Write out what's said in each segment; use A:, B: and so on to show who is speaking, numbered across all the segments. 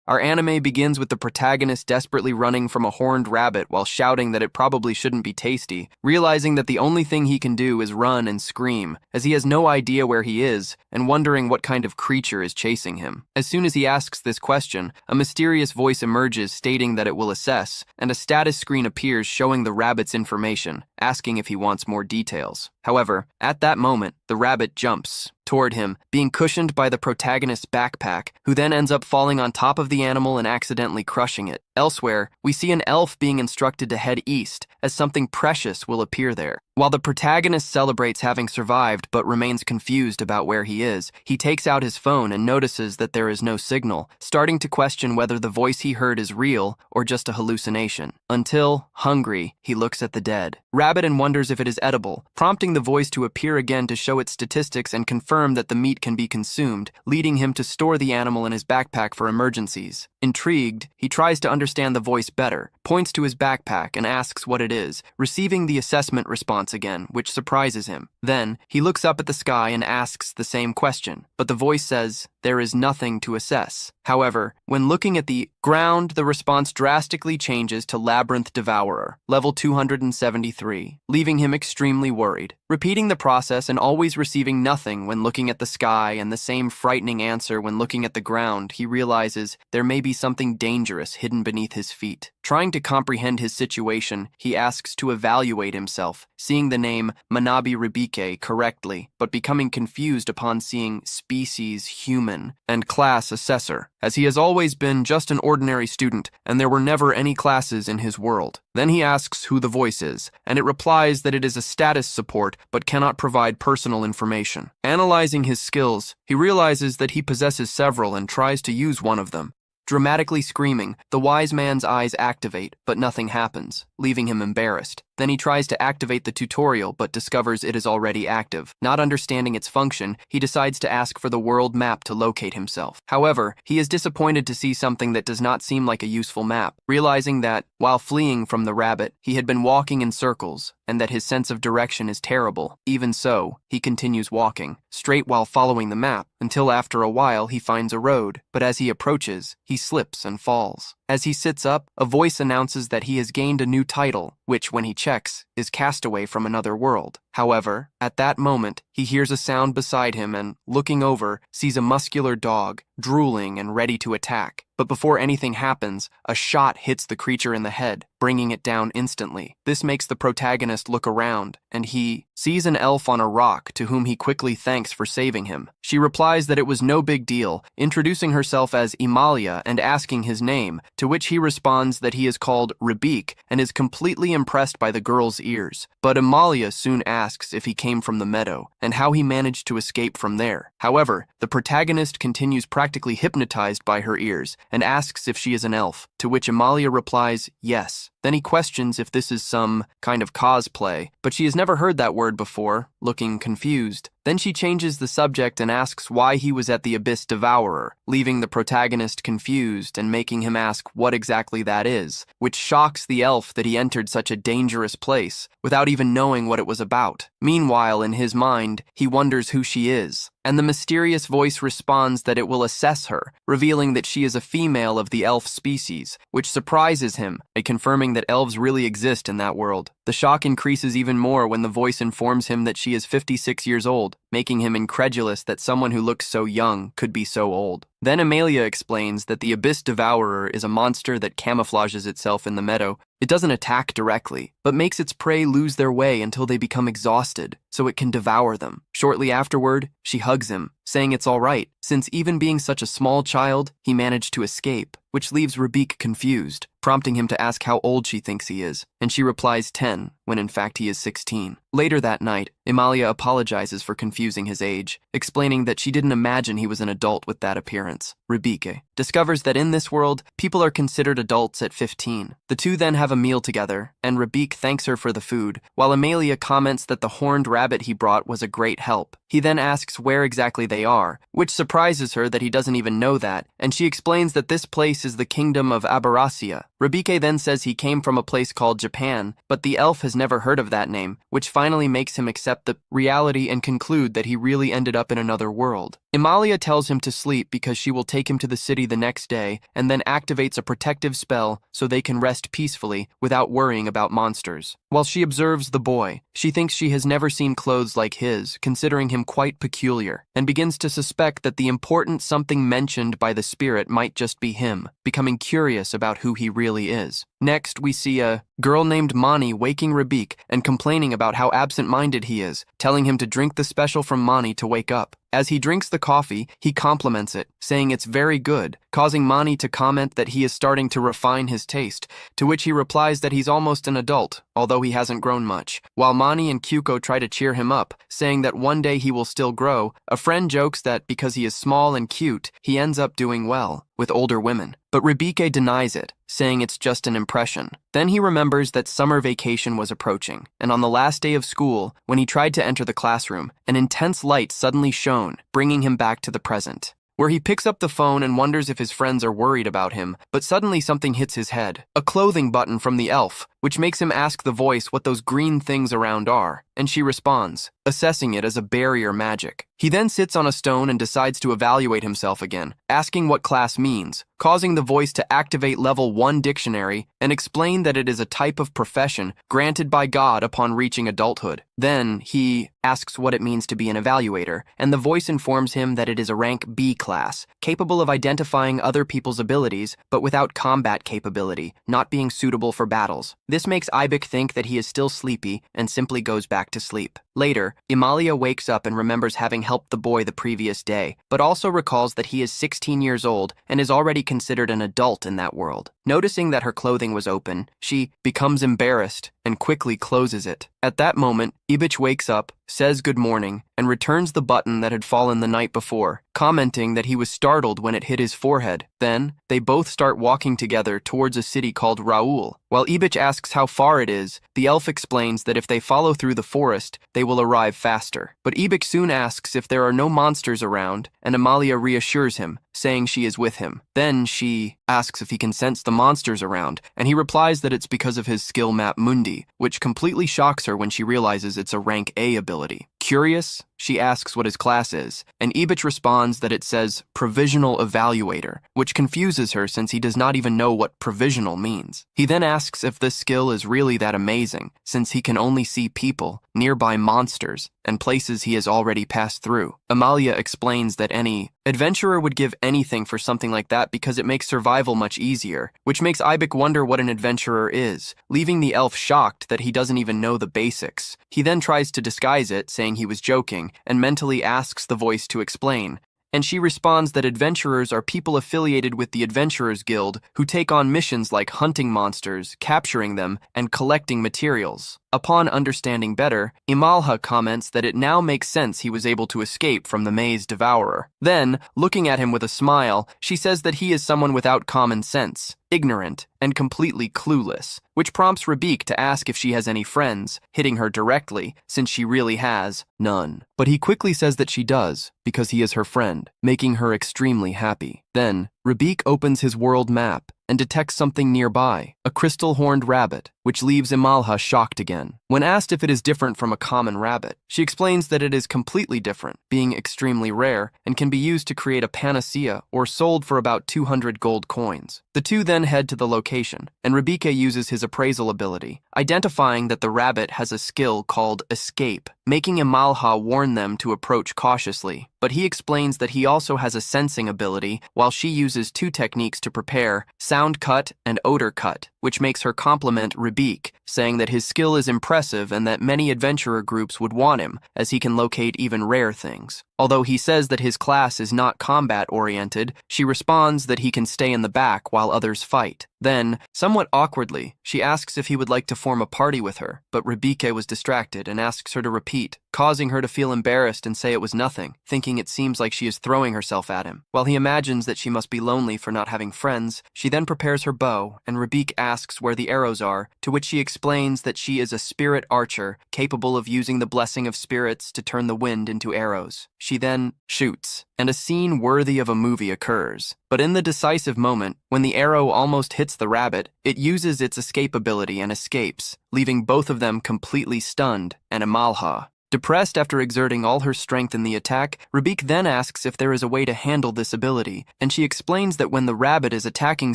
A: Our anime begins with the protagonist desperately running from a horned rabbit while shouting that it probably shouldn't be tasty, realizing that the only thing he can do is run and scream, as he has no idea where he is, and wondering what kind of creature is chasing him. As soon as he asks this question, a mysterious voice emerges stating that it will assess, and a status screen appears showing the rabbit's information, asking if he wants more details. However, at that moment, the rabbit jumps toward him, being cushioned by the protagonist's backpack, who then ends up falling on top of the animal and accidentally crushing it. Elsewhere, we see an elf being instructed to head east, as something precious will appear there. While the protagonist celebrates having survived but remains confused about where he is, he takes out his phone and notices that there is no signal, starting to question whether the voice he heard is real or just a hallucination. Until, hungry, he looks at the dead rabbit and wonders if it is edible, prompting the voice to appear again to show its statistics and confirm that the meat can be consumed, leading him to store the animal in his backpack for emergencies. Intrigued, he tries to understand the voice better, points to his backpack and asks what it is, receiving the assessment response again, which surprises him. Then, he looks up at the sky and asks the same question, but the voice says, "There is nothing to assess." However, when looking at the ground, the response drastically changes to Labyrinth Devourer, level 273, leaving him extremely worried. Repeating the process and always receiving nothing when looking at the sky and the same frightening answer when looking at the ground, he realizes there may be something dangerous hidden beneath his feet. Trying to comprehend his situation, he asks to evaluate himself, seeing the name Manabi Ribike correctly, but becoming confused upon seeing species human and class assessor, as he has always been just an ordinary student and there were never any classes in his world. Then he asks who the voice is, and it replies that it is a status support but cannot provide personal information. Analyzing his skills, he realizes that he possesses several and tries to use one of them. Dramatically screaming, the wise man's eyes activate, but nothing happens, leaving him embarrassed. Then he tries to activate the tutorial but discovers it is already active. Not understanding its function, he decides to ask for the world map to locate himself. However, he is disappointed to see something that does not seem like a useful map, realizing that, while fleeing from the rabbit, he had been walking in circles, and that his sense of direction is terrible. Even so, he continues walking, straight while following the map, until after a while he finds a road, but as he approaches, he slips and falls. As he sits up, a voice announces that he has gained a new title, which, when he checks, is Castaway from Another World. However, at that moment, he hears a sound beside him and, looking over, sees a muscular dog, drooling and ready to attack. But before anything happens, a shot hits the creature in the head, bringing it down instantly. This makes the protagonist look around, and he sees an elf on a rock to whom he quickly thanks for saving him. She replies that it was no big deal, introducing herself as Emalia and asking his name, to which he responds that he is called Ribik and is completely impressed by the girl's ears. But Emalia soon asks if he came from the meadow and how he managed to escape from there. However, the protagonist continues practically hypnotized by her ears and asks if she is an elf, to which Emalia replies yes. Then he questions if this is some kind of cosplay, but she has never heard that word before, looking confused. Then she changes the subject and asks why he was at the Abyss Devourer, leaving the protagonist confused and making him ask what exactly that is, which shocks the elf that he entered such a dangerous place without even knowing what it was about. Meanwhile, in his mind, he wonders who she is, and the mysterious voice responds that it will assess her, revealing that she is a female of the elf species, which surprises him by confirming that elves really exist in that world. The shock increases even more when the voice informs him that she is 56 years old, making him incredulous that someone who looks so young could be so old. Then Emalia explains that the Abyss Devourer is a monster that camouflages itself in the meadow. It doesn't attack directly, but makes its prey lose their way until they become exhausted, so it can devour them. Shortly afterward, she hugs him, saying it's all right, since even being such a small child, he managed to escape, which leaves Ribik confused, prompting him to ask how old she thinks he is, and she replies 10, when in fact he is 16. Later that night, Emalia apologizes for confusing his age, explaining that she didn't imagine he was an adult with that appearance. Ribike discovers that in this world, people are considered adults at 15. The two then have a meal together, and Ribik thanks her for the food, while Emalia comments that the horned rabbit he brought was a great help. He then asks where exactly they are, which surprises her that he doesn't even know that, and she explains that this place is the kingdom of Abarasia. Ribike then says he came from a place called Japan, but the elf has never heard of that name, which finally makes him accept the reality and conclude that he really ended up in another world. Emalia tells him to sleep because she will take him to the city party the next day and then activates a protective spell so they can rest peacefully without worrying about monsters. While she observes the boy, she thinks she has never seen clothes like his, considering him quite peculiar, and begins to suspect that the important something mentioned by the spirit might just be him, becoming curious about who he really is. Next, we see a girl named Mani waking Rabik and complaining about how absent-minded he is, telling him to drink the special from Mani to wake up. As he drinks the coffee, he compliments it, saying it's very good, causing Mani to comment that he is starting to refine his taste, to which he replies that he's almost an adult, although he hasn't grown much. While Mani and Kyuko try to cheer him up, saying that one day he will still grow, a friend jokes that because he is small and cute, he ends up doing well with older women. But Ribike denies it, saying it's just an impression. Then he remembers that summer vacation was approaching, and on the last day of school, when he tried to enter the classroom, an intense light suddenly shone, bringing him back to the present, where he picks up the phone and wonders if his friends are worried about him, but suddenly something hits his head. A clothing button from the elf, which makes him ask the voice what those green things around are, and she responds, assessing it as a barrier magic. He then sits on a stone and decides to evaluate himself again, asking what class means, causing the voice to activate level 1 dictionary and explain that it is a type of profession granted by God upon reaching adulthood. Then he asks what it means to be an evaluator, and the voice informs him that it is a rank B class, capable of identifying other people's abilities, but without combat capability, not being suitable for battles. This makes Ibik think that he is still sleepy and simply goes back to sleep. Later, Imalia wakes up and remembers having helped the boy the previous day, but also recalls that he is 16 years old and is already considered an adult in that world. Noticing that her clothing was open, she becomes embarrassed and quickly closes it. At that moment, Ibich wakes up, says good morning, and returns the button that had fallen the night before, commenting that he was startled when it hit his forehead. Then, they both start walking together towards a city called Raul. While Ibich asks how far it is, the elf explains that if they follow through the forest, they will arrive faster. But Ibich soon asks if there are no monsters around, and Amalia reassures him, saying she is with him. Then she asks if he can sense the monsters around, and he replies that it's because of his skill map Mundi, which completely shocks her when she realizes it's a rank A ability. Curious, she asks what his class is, and Ibich responds that it says Provisional Evaluator, which confuses her since he does not even know what provisional means. He then asks if this skill is really that amazing, since he can only see people, nearby monsters, and places he has already passed through. Amalia explains that any adventurer would give anything for something like that because it makes survival much easier, which makes Ibik wonder what an adventurer is, leaving the elf shocked that he doesn't even know the basics. He then tries to disguise it, saying he was joking, and mentally asks the voice to explain, and she responds that adventurers are people affiliated with the Adventurers Guild who take on missions like hunting monsters, capturing them, and collecting materials. Upon understanding better, Imalha comments that it now makes sense he was able to escape from the maze devourer. Then, looking at him with a smile, she says that he is someone without common sense, ignorant, and completely clueless, which prompts Rabik to ask if she has any friends, hitting her directly, since she really has none. But he quickly says that she does, because he is her friend, making her extremely happy. Then, Rabik opens his world map and detects something nearby, a crystal-horned rabbit, which leaves Imalha shocked again. When asked if it is different from a common rabbit, she explains that it is completely different, being extremely rare, and can be used to create a panacea or sold for about 200 gold coins. The two then head to the location, and Rabike uses his appraisal ability, identifying that the rabbit has a skill called Escape, making Imalha warn them to approach cautiously. But he explains that he also has a sensing ability, while she uses two techniques to prepare, sound cut and odor cut, which makes her compliment Rabik, saying that his skill is impressive and that many adventurer groups would want him, as he can locate even rare things. Although he says that his class is not combat-oriented, she responds that he can stay in the back while others fight. Then, somewhat awkwardly, she asks if he would like to form a party with her, but Rabike was distracted and asks her to repeat, causing her to feel embarrassed and say it was nothing, thinking it seems like she is throwing herself at him. While he imagines that she must be lonely for not having friends, she then prepares her bow, and Rabik asks where the arrows are, to which she explains that she is a spirit archer, capable of using the blessing of spirits to turn the wind into arrows. She then shoots, and a scene worthy of a movie occurs. But in the decisive moment, when the arrow almost hits the rabbit, it uses its escape ability and escapes, leaving both of them completely stunned, and Imalha Depressed after exerting all her strength in the attack, Rabik then asks if there is a way to handle this ability, and she explains that when the rabbit is attacking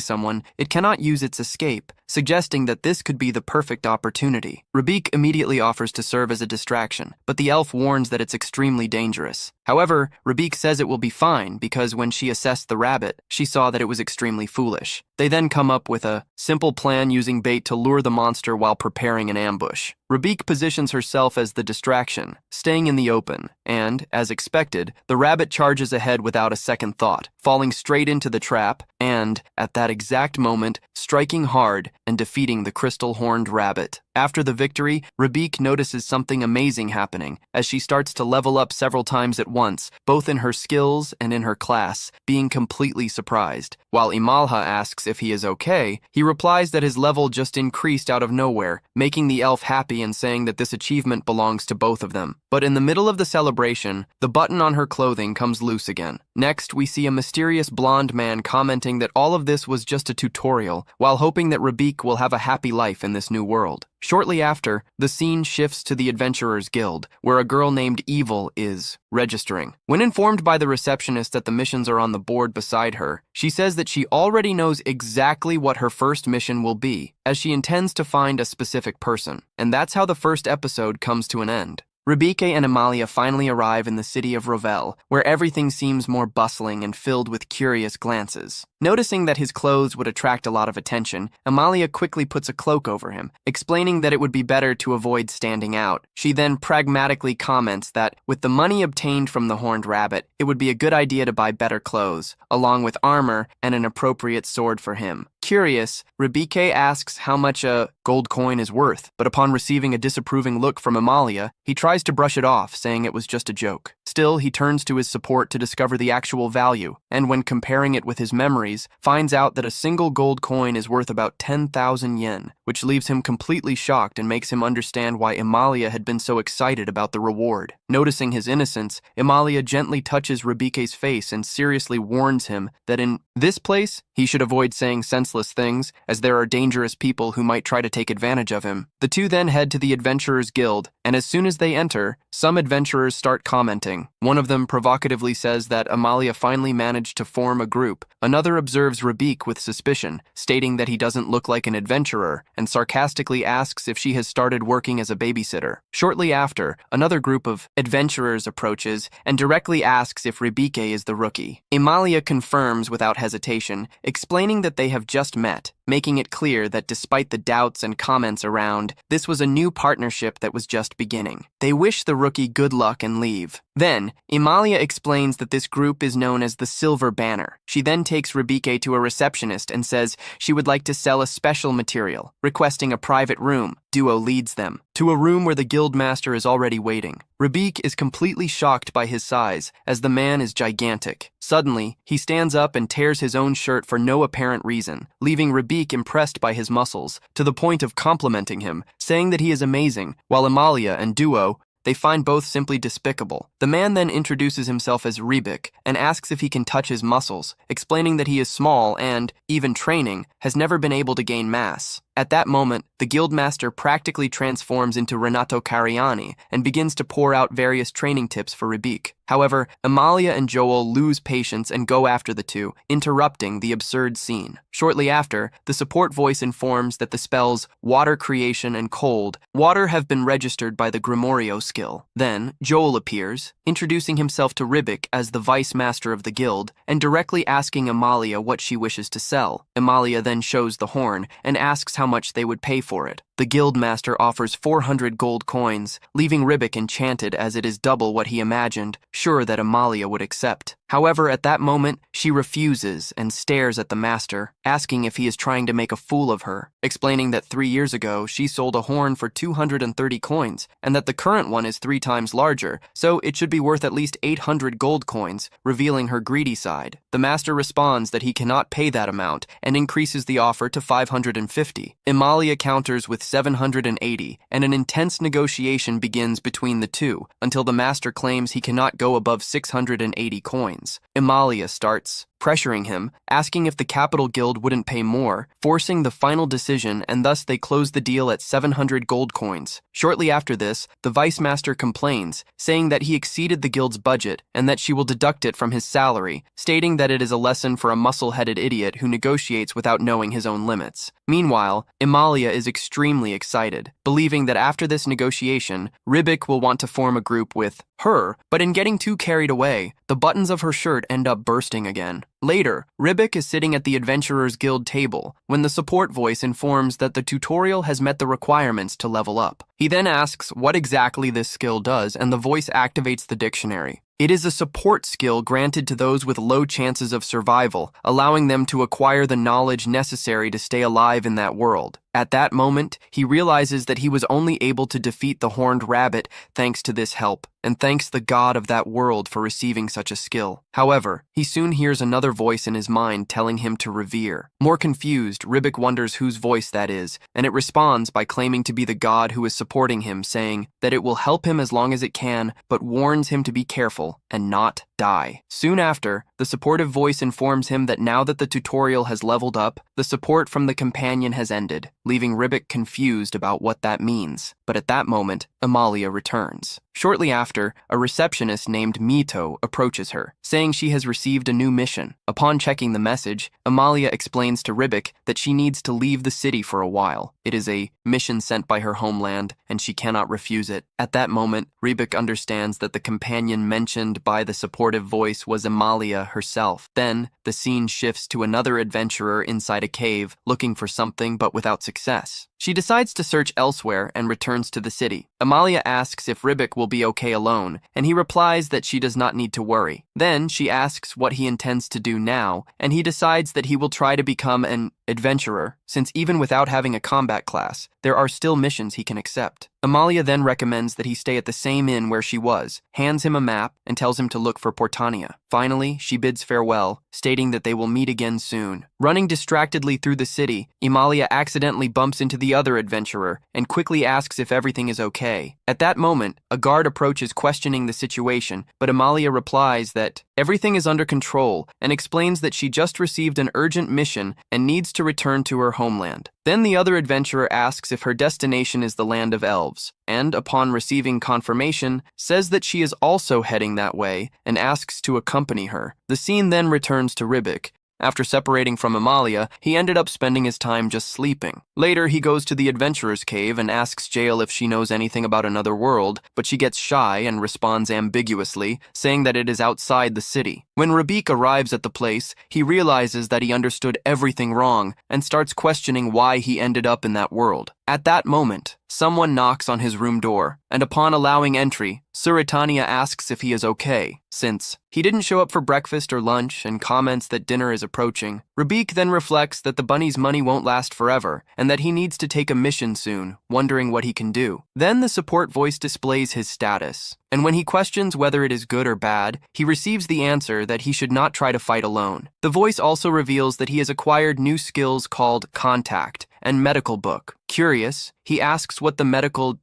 A: someone, it cannot use its escape, suggesting that this could be the perfect opportunity. Rabik immediately offers to serve as a distraction, but the elf warns that it's extremely dangerous. However, Rabik says it will be fine because when she assessed the rabbit, she saw that it was extremely foolish. They then come up with a simple plan using bait to lure the monster while preparing an ambush. Rabik positions herself as the distraction, staying in the open, and, as expected, the rabbit charges ahead without a second thought, falling straight into the trap and, at that exact moment, striking hard and defeating the crystal-horned rabbit. After the victory, Rabik notices something amazing happening as she starts to level up several times at once, both in her skills and in her class, being completely surprised. While Imalha asks if he is okay, he replies that his level just increased out of nowhere, making the elf happy and saying that this achievement belongs to both of them. But in the middle of the celebration, the button on her clothing comes loose again. Next, we see a mysterious blonde man commenting that all of this was just a tutorial, while hoping that Rabik will have a happy life in this new world. Shortly after, the scene shifts to the Adventurers Guild, where a girl named Evil is registering. When informed by the receptionist that the missions are on the board beside her, she says that she already knows exactly what her first mission will be, as she intends to find a specific person. And that's how the first episode comes to an end. Rabike and Amalia finally arrive in the city of Rovel, where everything seems more bustling and filled with curious glances. Noticing that his clothes would attract a lot of attention, Amalia quickly puts a cloak over him, explaining that it would be better to avoid standing out. She then pragmatically comments that, with the money obtained from the horned rabbit, it would be a good idea to buy better clothes, along with armor and an appropriate sword for him. Curious, Rabike asks how much a gold coin is worth, but upon receiving a disapproving look from Amalia, he tries to brush it off, saying it was just a joke. Still, he turns to his support to discover the actual value, and when comparing it with his memories, finds out that a single gold coin is worth about 10,000 yen, which leaves him completely shocked and makes him understand why Amalia had been so excited about the reward. Noticing his innocence, Amalia gently touches Rabike's face and seriously warns him that in this place, he should avoid saying senseless things, as there are dangerous people who might try to take advantage of him. The two then head to the Adventurers Guild, and as soon as they enter, some adventurers start commenting. One of them provocatively says that Amalia finally managed to form a group. Another observes Rabik with suspicion, stating that he doesn't look like an adventurer, and sarcastically asks if she has started working as a babysitter. Shortly after, another group of adventurers approaches and directly asks if Rabike is the rookie. Amalia confirms without hesitation, explaining that they have just met, making it clear that despite the doubts and comments around, this was a new partnership that was just beginning. They wish the rookie good luck and leave. Then, Amalia explains that this group is known as the Silver Banner. She then takes Rabike to a receptionist and says she would like to sell a special material, requesting a private room. Duo leads them to a room where the guildmaster is already waiting. Rabik is completely shocked by his size, as the man is gigantic. Suddenly, he stands up and tears his own shirt for no apparent reason, leaving Rabik impressed by his muscles, to the point of complimenting him, saying that he is amazing, while Amalia and Duo, they find both simply despicable. The man then introduces himself as Rebik and asks if he can touch his muscles, explaining that he is small and, even training, has never been able to gain mass. At that moment, the guildmaster practically transforms into Renato Cariani and begins to pour out various training tips for Rebik. However, Amalia and Joel lose patience and go after the two, interrupting the absurd scene. Shortly after, the support voice informs that the spells Water Creation and Cold Water have been registered by the Grimorio skill. Then, Joel appears, introducing himself to Rebik as the vice master of the guild, and directly asking Amalia what she wishes to sell. Amalia then shows the horn and asks how much they would pay for it. The guildmaster offers 400 gold coins, leaving Rebik enchanted as it is double what he imagined, sure that Amalia would accept. However, at that moment, she refuses and stares at the master, asking if he is trying to make a fool of her, explaining that 3 years ago she sold a horn for 230 coins, and that the current one is 3 times larger, so it should be worth at least 800 gold coins, revealing her greedy side. The master responds that he cannot pay that amount and increases the offer to 550. Amalia counters with 780, and an intense negotiation begins between the two, until the master claims he cannot go above 680 coins. Amalia starts pressuring him, asking if the Capital Guild wouldn't pay more, forcing the final decision, and thus they close the deal at 700 gold coins. Shortly after this, the Vice Master complains, saying that he exceeded the guild's budget and that she will deduct it from his salary, stating that it is a lesson for a muscle-headed idiot who negotiates without knowing his own limits. Meanwhile, Amalia is extremely excited, believing that after this negotiation, Rybak will want to form a group with her, but in getting too carried away, the buttons of her shirt end up bursting again. Later, Rybak is sitting at the Adventurers Guild table when the support voice informs that the tutorial has met the requirements to level up. He then asks what exactly this skill does, and the voice activates the dictionary. It is a support skill granted to those with low chances of survival, allowing them to acquire the knowledge necessary to stay alive in that world. At that moment, he realizes that he was only able to defeat the horned rabbit thanks to this help, and thanks the god of that world for receiving such a skill. However, he soon hears another voice in his mind telling him to revere. More confused, Rybak wonders whose voice that is, and it responds by claiming to be the god who is supporting him, saying that it will help him as long as it can, but warns him to be careful and not die. Soon after, the supportive voice informs him that now that the tutorial has leveled up, the support from the companion has ended, leaving Rybak confused about what that means. But at that moment, Amalia returns. Shortly after, a receptionist named Mito approaches her, saying she has received a new mission. Upon checking the message, Amalia explains to Rybak that she needs to leave the city for a while. It is a mission sent by her homeland, and she cannot refuse it. At that moment, Rybak understands that the companion mentioned by the supportive voice was Amalia herself. Then, the scene shifts to another adventurer inside a cave, looking for something but without success. She decides to search elsewhere and returns to the city. Amalia asks if Rybak will be okay alone, and he replies that she does not need to worry. Then she asks what he intends to do now, and he decides that he will try to become an adventurer, since even without having a combat class, there are still missions he can accept. Amalia then recommends that he stay at the same inn where she was, hands him a map, and tells him to look for Portania. Finally, she bids farewell, stating that they will meet again soon. Running distractedly through the city, Amalia accidentally bumps into the other adventurer and quickly asks if everything is okay. At that moment, a guard approaches questioning the situation, but Amalia replies that everything is under control and explains that she just received an urgent mission and needs to return to her homeland. Then the other adventurer asks if her destination is the land of elves, and upon receiving confirmation, says that she is also heading that way and asks to accompany her. The scene then returns to Rybak. After separating from Amalia, he ended up spending his time just sleeping. Later, he goes to the adventurer's cave and asks Jael if she knows anything about another world, but she gets shy and responds ambiguously, saying that it is outside the city. When Rybak arrives at the place, he realizes that he understood everything wrong and starts questioning why he ended up in that world. At that moment, someone knocks on his room door, and upon allowing entry, Suratania asks if he is okay, since he didn't show up for breakfast or lunch and comments that dinner is approaching. Rybak then reflects that the bunny's money won't last forever and that he needs to take a mission soon, wondering what he can do. Then the support voice displays his status, and when he questions whether it is good or bad, he receives the answer that he should not try to fight alone. The voice also reveals that he has acquired new skills called Contact and Medical Book. Curious, he asks what the Medical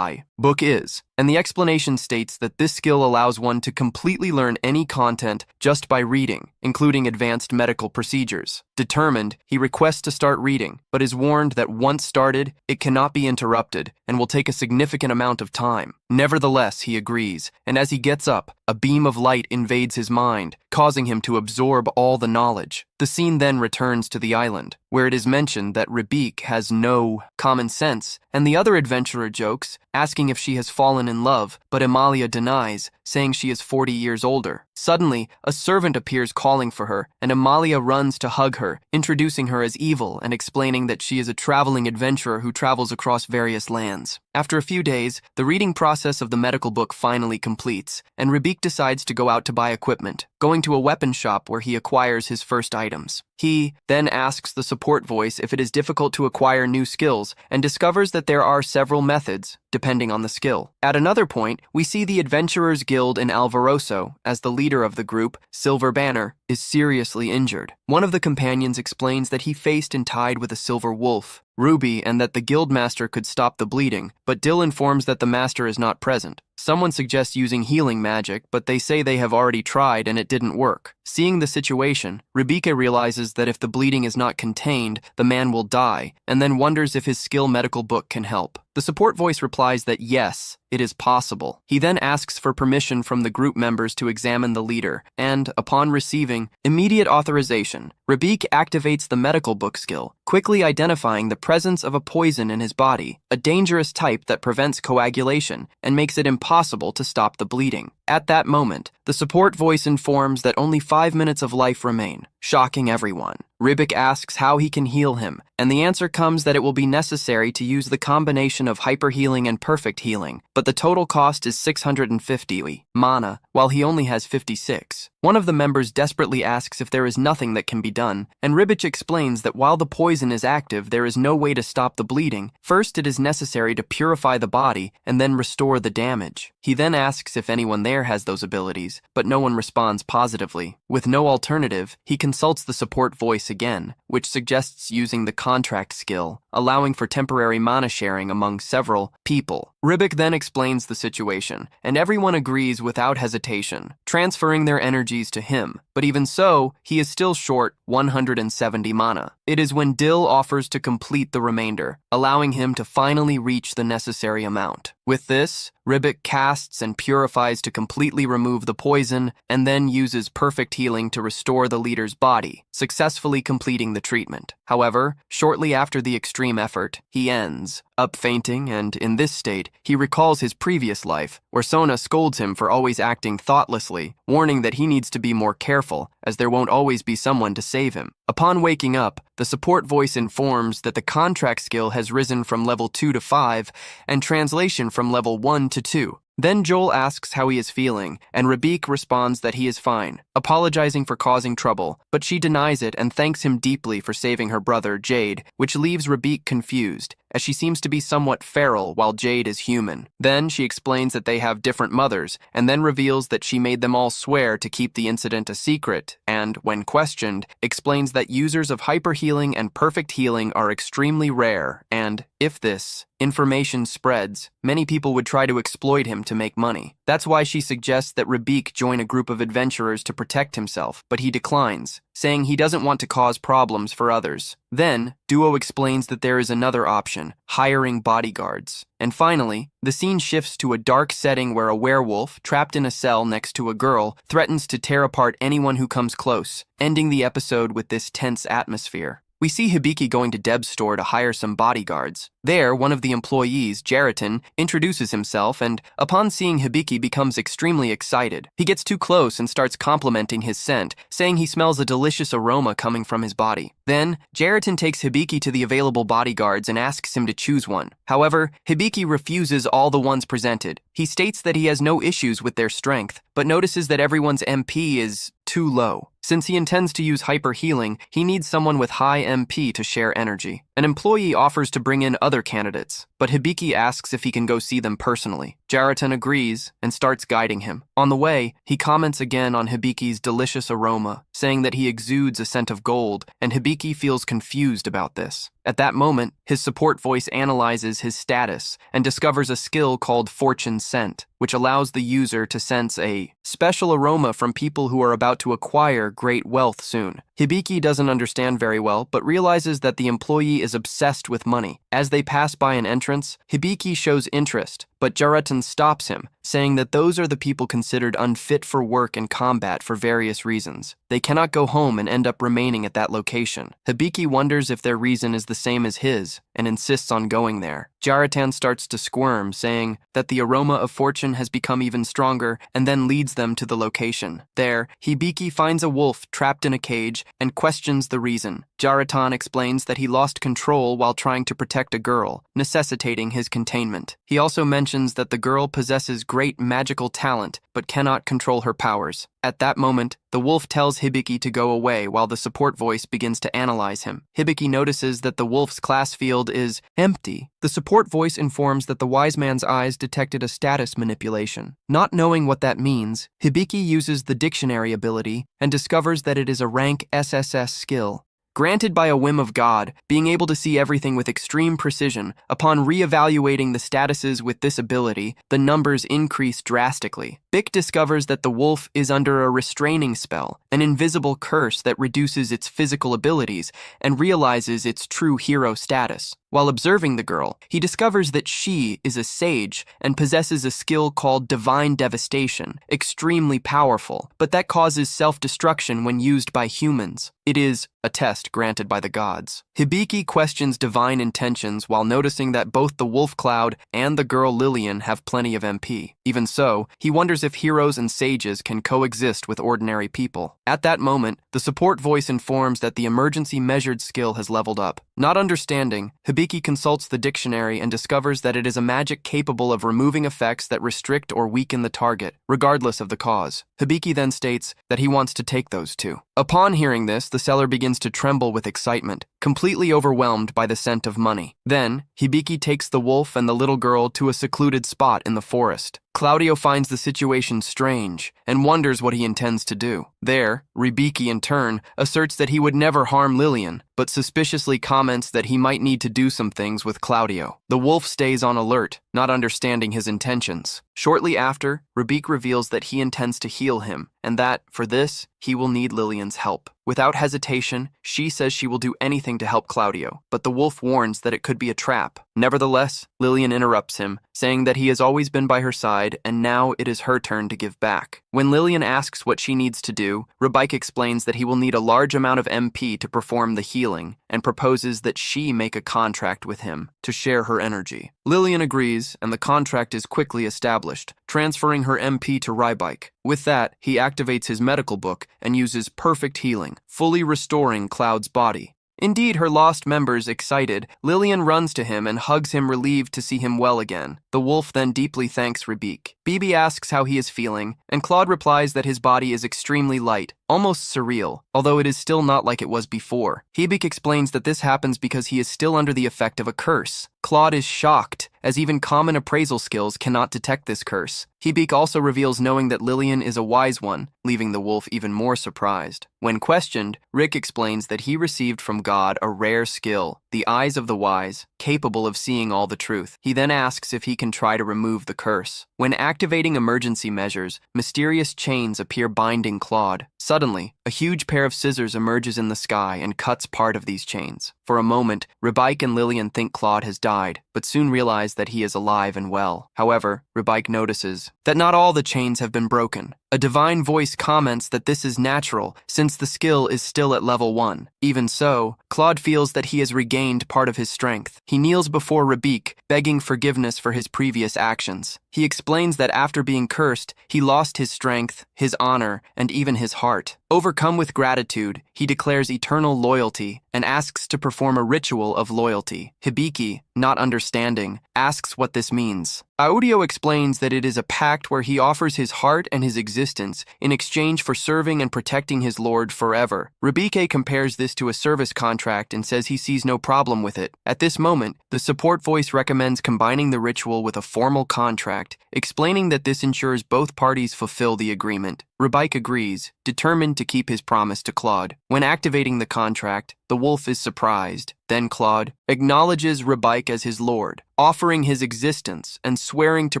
A: book is, and the explanation states that this skill allows one to completely learn any content just by reading, including advanced medical procedures. Determined, he requests to start reading, but is warned that once started, it cannot be interrupted and will take a significant amount of time. Nevertheless, he agrees, and as he gets up, a beam of light invades his mind, causing him to absorb all the knowledge. The scene then returns to the island, where it is mentioned that Rybak has no common sense, and the other adventurer jokes, asking if she has fallen in love, but Amalia denies, saying she is 40 years older. Suddenly, a servant appears calling for her, and Amalia runs to hug her, introducing her as evil and explaining that she is a traveling adventurer who travels across various lands. After a few days, the reading process of the medical book finally completes, and Rybak decides to go out to buy equipment, going to a weapon shop where he acquires his first items. He then asks the support voice if it is difficult to acquire new skills and discovers that there are several methods, depending on the skill. At another point, we see the Adventurers Guild in Alvaroso, as the leader of the group, Silver Banner, is seriously injured. One of the companions explains that he faced and tied with a silver wolf, Ruby, and that the guildmaster could stop the bleeding, but Dill informs that the master is not present. Someone suggests using healing magic, but they say they have already tried and it didn't work. Seeing the situation, Rebecca realizes that if the bleeding is not contained, the man will die, and then wonders if his skill medical book can help. The support voice replies that yes, it is possible. He then asks for permission from the group members to examine the leader, and, upon receiving immediate authorization, Rebecca activates the medical book skill, quickly identifying the presence of a poison in his body, a dangerous type that prevents coagulation and makes it impossible to stop the bleeding. At that moment, the support voice informs that only 5 minutes of life remain, shocking everyone. Ribic asks how he can heal him, and the answer comes that it will be necessary to use the combination of hyper healing and perfect healing, but the total cost is 650 mana, while he only has 56. One of the members desperately asks if there is nothing that can be done, and Ribic explains that while the poison is active, there is no way to stop the bleeding. First, it is necessary to purify the body and then restore the damage. He then asks if anyone there has those abilities, but no one responds positively. With no alternative, he consults the support voice again, which suggests using the contract skill, allowing for temporary mana sharing among several people. Ribic then explains the situation, and everyone agrees without hesitation, transferring their energies to him. But even so, he is still short 170 mana. It is when Dill offers to complete the remainder, allowing him to finally reach the necessary amount. With this, Ribic casts and purifies to completely remove the poison, and then uses perfect healing to restore the leader's body, successfully completing the treatment. However, shortly after the extreme effort, he ends up fainting, and in this state, he recalls his previous life, where Sona scolds him for always acting thoughtlessly, warning that he needs to be more careful, as there won't always be someone to save him. Upon waking up, the support voice informs that the contract skill has risen from level 2 to 5, and translation from level 1 to 2. Then Joel asks how he is feeling, and Rebecca responds that he is fine, apologizing for causing trouble, but she denies it and thanks him deeply for saving her brother, Jade, which leaves Rebecca confused, as she seems to be somewhat feral while Jade is human. Then she explains that they have different mothers, and then reveals that she made them all swear to keep the incident a secret, and, when questioned, explains that users of hyperhealing and perfect healing are extremely rare, and, if this information spreads, many people would try to exploit him to make money. That's why she suggests that Rebecca join a group of adventurers to protect himself, but he declines, saying he doesn't want to cause problems for others. Then, Duo explains that there is another option, hiring bodyguards. And finally, the scene shifts to a dark setting where a werewolf, trapped in a cell next to a girl, threatens to tear apart anyone who comes close, ending the episode with this tense atmosphere. We see Hibiki going to Deb's store to hire some bodyguards. There, one of the employees, Jeratin, introduces himself and, upon seeing Hibiki, becomes extremely excited. He gets too close and starts complimenting his scent, saying he smells a delicious aroma coming from his body. Then, Jeratin takes Hibiki to the available bodyguards and asks him to choose one. However, Hibiki refuses all the ones presented. He states that he has no issues with their strength, but notices that everyone's MP is too low. Since he intends to use hyper healing, he needs someone with high MP to share energy. An employee offers to bring in other candidates, but Hibiki asks if he can go see them personally. Jeratin agrees and starts guiding him. On the way, he comments again on Hibiki's delicious aroma, saying that he exudes a scent of gold, and Hibiki feels confused about this. At that moment, his support voice analyzes his status and discovers a skill called Fortune Scent, which allows the user to sense a special aroma from people who are about to acquire great wealth soon. Hibiki doesn't understand very well, but realizes that the employee is obsessed with money. As they pass by an entrance, Hibiki shows interest, but Jeratin stops him, saying that those are the people considered unfit for work and combat for various reasons. They cannot go home and end up remaining at that location. Hibiki wonders if their reason is the same as his, and insists on going there. Jeratin starts to squirm, saying that the aroma of fortune has become even stronger, and then leads them to the location. There, Hibiki finds a wolf trapped in a cage and questions the reason. Jeratin explains that he lost control while trying to protect a girl, necessitating his containment. He also mentions that the girl possesses great magical talent, but cannot control her powers. At that moment, the wolf tells Hibiki to go away while the support voice begins to analyze him. Hibiki notices that the wolf's class field is empty. The support voice informs that the wise man's eyes detected a status manipulation. Not knowing what that means, Hibiki uses the dictionary ability and discovers that it is a rank SSS skill. Granted by a whim of God, being able to see everything with extreme precision, upon re-evaluating the statuses with this ability, the numbers increase drastically. Bick discovers that the wolf is under a restraining spell, an invisible curse that reduces its physical abilities, and realizes its true hero status. While observing the girl, he discovers that she is a sage and possesses a skill called Divine Devastation, extremely powerful, but that causes self-destruction when used by humans. It is a test granted by the gods. Hibiki questions divine intentions while noticing that both the wolf Cloud and the girl Lillian have plenty of MP. Even so, he wonders if heroes and sages can coexist with ordinary people. At that moment, the support voice informs that the emergency measured skill has leveled up. Not understanding, Hibiki consults the dictionary and discovers that it is a magic capable of removing effects that restrict or weaken the target, regardless of the cause. Hibiki then states that he wants to take those two. Upon hearing this, the seller begins to tremble with excitement, completely overwhelmed by the scent of money. Then, Hibiki takes the wolf and the little girl to a secluded spot in the forest. Claudio finds the situation strange and wonders what he intends to do. There, Hibiki in turn asserts that he would never harm Lillian, but suspiciously comments that he might need to do some things with Claudio. The wolf stays on alert, not understanding his intentions. Shortly after, Hibiki reveals that he intends to heal him, and that, for this, he will need Lillian's help. Without hesitation, she says she will do anything to help Claudio, but the wolf warns that it could be a trap. Nevertheless, Lillian interrupts him, saying that he has always been by her side and now it is her turn to give back. When Lillian asks what she needs to do, Hibiki explains that he will need a large amount of MP to perform the healing and proposes that she make a contract with him to share her energy. Lillian agrees and the contract is quickly established, transferring her MP to Hibiki. With that, he activates his medical book and uses perfect healing, fully restoring Cloud's body. Indeed, her lost members excited, Lillian runs to him and hugs him, relieved to see him well again. The wolf then deeply thanks Hibiki. Bibi asks how he is feeling, and Claude replies that his body is extremely light, almost surreal, although it is still not like it was before. Hibiki explains that this happens because he is still under the effect of a curse. Claude is shocked, as even common appraisal skills cannot detect this curse. Hibiki also reveals knowing that Lillian is a wise one, leaving the wolf even more surprised. When questioned, Rick explains that he received from God a rare skill, the eyes of the wise, capable of seeing all the truth. He then asks if he can try to remove the curse. When activating emergency measures, mysterious chains appear binding Claude. Suddenly, a huge pair of scissors emerges in the sky and cuts part of these chains. For a moment, Hibiki and Lillian think Claude has died, but soon realize that he is alive and well. However, Hibiki notices that not all the chains have been broken. A divine voice comments that this is natural, since the skill is still at level 1. Even so, Claude feels that he has regained part of his strength. He kneels before Hibiki, begging forgiveness for his previous actions. He explains that after being cursed, he lost his strength, his honor, and even his heart. Overcome with gratitude, he declares eternal loyalty and asks to perform a ritual of loyalty. Hibiki, not understanding, asks what this means. Audio explains that it is a pact where he offers his heart and his existence in exchange for serving and protecting his lord forever. Hibiki compares this to a service contract and says he sees no problem with it. At this moment, the support voice recommends combining the ritual with a formal contract, explaining that this ensures both parties fulfill the agreement. Hibiki agrees, determined to keep his promise to Claude. When activating the contract, the wolf is surprised. Then Claude acknowledges Hibiki as his lord, offering his existence and swearing to